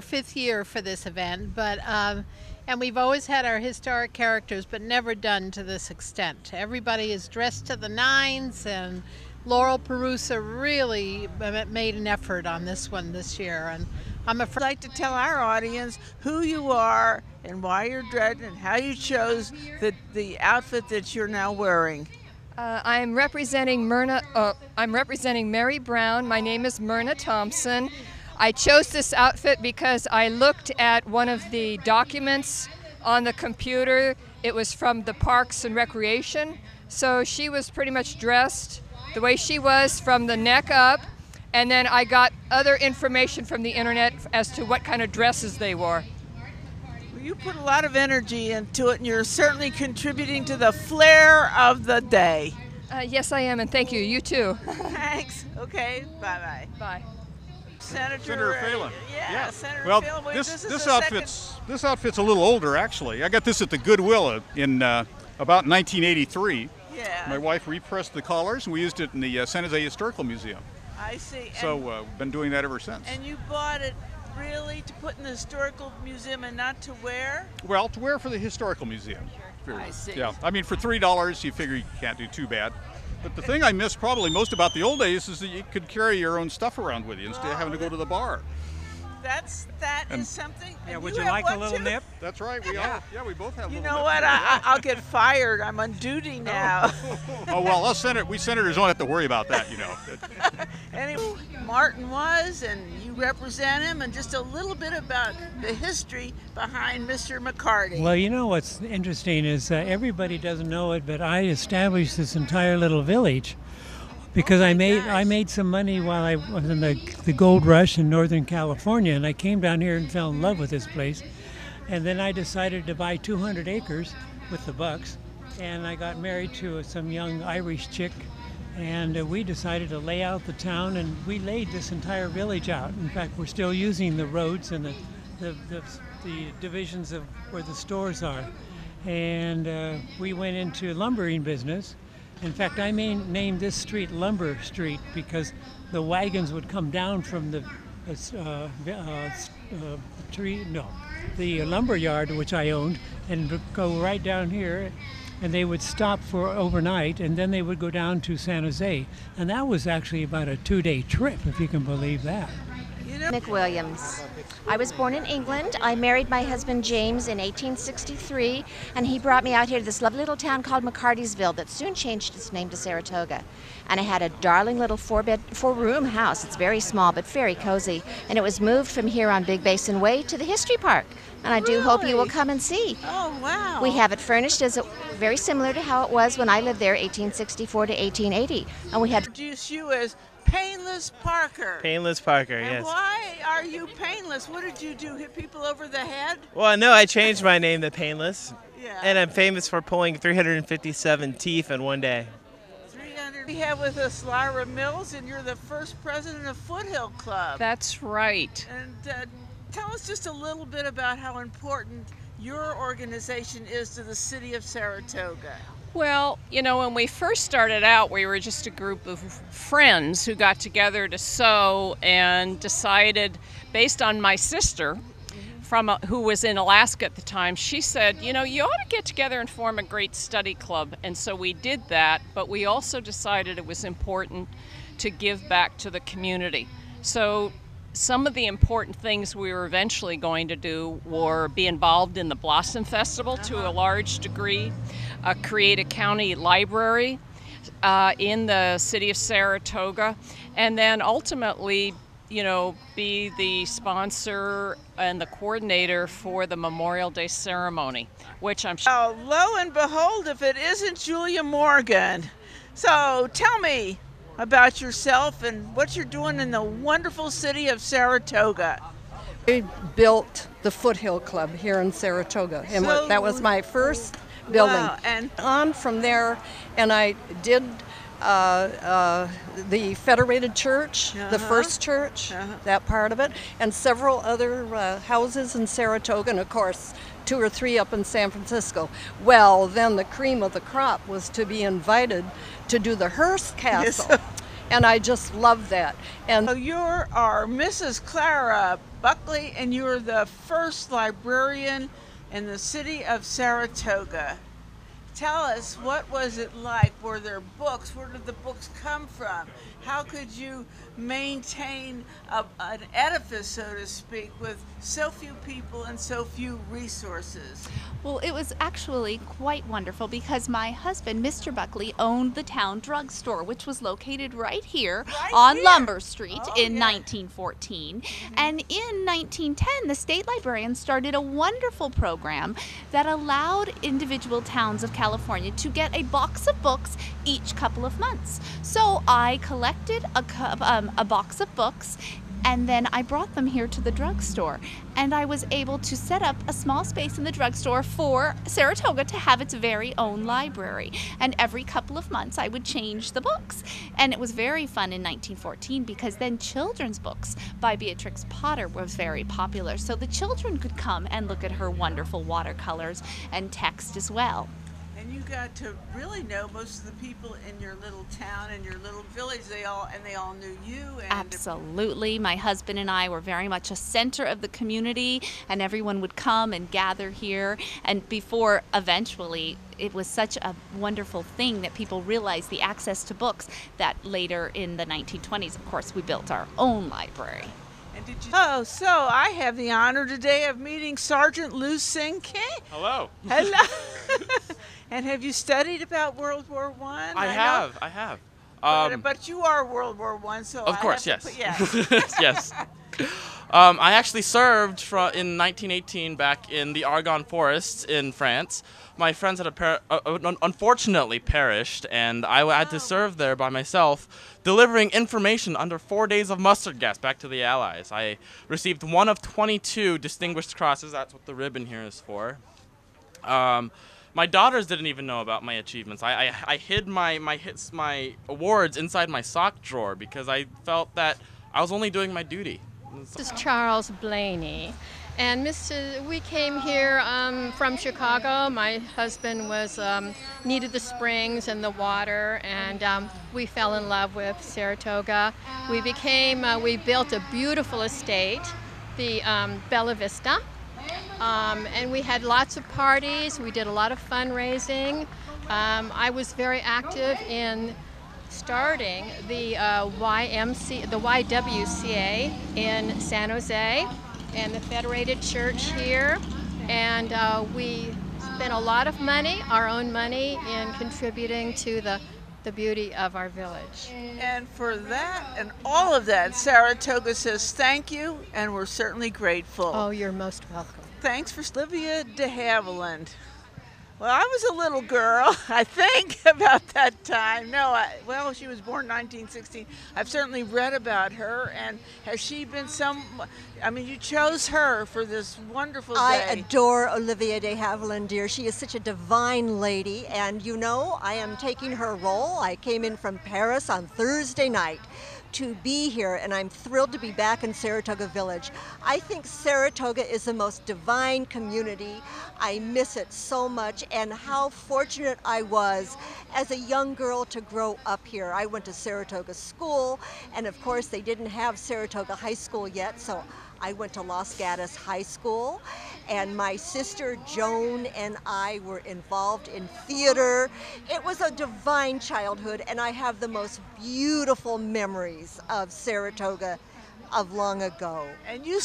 5th year for this event, but and we've always had our historic characters, but never done to this extent. Everybody is dressed to the nines, and Laurel Perusa really made an effort on this one this year. And I'd like to tell our audience who you are and why you're dressed and how you chose the outfit that you're now wearing. I'm representing Mary Brown. My name is Myrna Thompson. I chose this outfit because I looked at one of the documents on the computer. It was from the Parks and Recreation. So she was pretty much dressed the way she was from the neck up. And then I got other information from the internet as to what kind of dresses they wore. Well, you put a lot of energy into it, and you're certainly contributing to the flair of the day. Yes, I am, and thank you. You too. Thanks. Okay. Bye-bye. Bye. Senator Phelan. Yeah, Senator well, Phelan. Well, this outfit's a little older, actually. I got this at the Goodwill in about 1983. Yeah. My wife repressed the collars, and we used it in the San Jose Historical Museum. I see. So we've been doing that ever since. And you bought it really to put in the historical museum and not to wear? Well, to wear for the historical museum. I see. Yeah, I mean, for $3, you figure you can't do too bad. But the thing I miss probably most about the old days is that you could carry your own stuff around with you instead of having to go to the bar. That is something. Yeah, would you like a little nip? That's right. We both have. You know what? I'll get fired. I'm on duty now. Oh well, we senators don't have to worry about that, you know. Anyway, Martin was, and you represent him, and just a little bit about the history behind Mr. McCarty. Well, you know what's interesting is everybody doesn't know it, but I established this entire little village because I made some money while I was in the gold rush in Northern California, and I came down here and fell in love with this place. And then I decided to buy 200 acres with the bucks, and I got married to some young Irish chick, and we decided to lay out the town, and we laid this entire village out. In fact, we're still using the roads and the divisions of where the stores are. And we went into lumbering business. In fact, I named this street Lumber Street because the wagons would come down from the lumber yard, which I owned, and go right down here, and they would stop for overnight, and then they would go down to San Jose. And that was actually about a 2-day trip, if you can believe that. McWilliams. I was born in England. I married my husband James in 1863, and he brought me out here to this lovely little town called McCartysville that soon changed its name to Saratoga. And I had a darling little four-room house. It's very small but very cozy, and it was moved from here on Big Basin Way to the History Park. And I do hope you will come and see. Oh, wow. We have it furnished as very similar to how it was when I lived there, 1864 to 1880. And we had introduce you as Painless Parker. Painless Parker, and yes. Why are you painless? What did you do, hit people over the head? Well, no, I changed my name to Painless. Yeah. And I'm famous for pulling 357 teeth in one day. 300. We have with us Lyra Mills, and you're the first president of Foothill Club. That's right. And tell us just a little bit about how important your organization is to the city of Saratoga. Well, you know, when we first started out, we were just a group of friends who got together to sew and decided, based on my sister, who was in Alaska at the time, she said, you know, you ought to get together and form a great study club. And so we did that, but we also decided it was important to give back to the community. So some of the important things we were eventually going to do were be involved in the Blossom Festival to a large degree, create a county library in the city of Saratoga, and then ultimately, you know, be the sponsor and the coordinator for the Memorial Day ceremony, which I'm sure. Oh, lo and behold, if it isn't Julia Morgan. So tell me about yourself and what you're doing in the wonderful city of Saratoga. We built the Foothill Club here in Saratoga, and So- that was my first building. Wow, and On from there, and I did the Federated Church, the first church, that part of it, and several other houses in Saratoga, and of course 2 or 3 up in San Francisco. Well, then the cream of the crop was to be invited to do the Hearst Castle. Yes. and I just love that. And So you are Mrs. Clara Buckley, and you are the first librarian in the city of Saratoga. Tell us, what was it like? Were there books? Where did the books come from? How could you maintain an edifice, so to speak, with so few people and so few resources? Well, it was actually quite wonderful because my husband, Mr. Buckley, owned the town drugstore, which was located right here on Lumber Street in 1914. And in 1910, the state librarian started a wonderful program that allowed individual towns of California to get a box of books each couple of months. So I collected a box of books, and then I brought them here to the drugstore, and I was able to set up a small space in the drugstore for Saratoga to have its very own library. And every couple of months I would change the books, and it was very fun in 1914 because then children's books by Beatrix Potter was very popular, so the children could come and look at her wonderful watercolors and text as well. And you got to really know most of the people in your little town and your little village. They all knew you. And Absolutely. My husband and I were very much a center of the community, and everyone would come and gather here. And before eventually it was such a wonderful thing that people realized the access to books that later in the 1920s, of course, we built our own library. And did you? Oh, so I have the honor today of meeting Sergeant Lou Sing Kee. Hello. Hello. And have you studied about World War I? I have. But you are World War I, so Of course, yes. Yes. Yes. I actually served in 1918 back in the Argonne forests in France. My friends had unfortunately perished, and I had to serve there by myself, delivering information under 4 days of mustard gas back to the Allies. I received one of 22 Distinguished Crosses. That's what the ribbon here is for. My daughters didn't even know about my achievements. I hid my awards inside my sock drawer because I felt that I was only doing my duty. This is Charles Blaney. And we came here from Chicago. My husband needed the springs and the water, and we fell in love with Saratoga. We built a beautiful estate, the Bella Vista. And we had lots of parties. We did a lot of fundraising. I was very active in starting the YWCA in San Jose and the Federated Church here. And we spent a lot of money, our own money, in contributing to the beauty of our village. And for that and all of that, Saratoga says thank you, and we're certainly grateful. Oh, you're most welcome. Thanks for Olivia de Havilland. Well, I was a little girl, I think, about that time. Well, she was born in 1916. I've certainly read about her, and has she been you chose her for this wonderful day. I adore Olivia de Havilland, dear. She is such a divine lady, and I am taking her role. I came in from Paris on Thursday night to be here, and I'm thrilled to be back in Saratoga Village. I think Saratoga is the most divine community. I miss it so much, and how fortunate I was as a young girl to grow up here. I went to Saratoga School, and of course they didn't have Saratoga High School yet, so I went to Los Gatos High School, and my sister Joan and I were involved in theater. It was a divine childhood, and I have the most beautiful memories of Saratoga of long ago. And you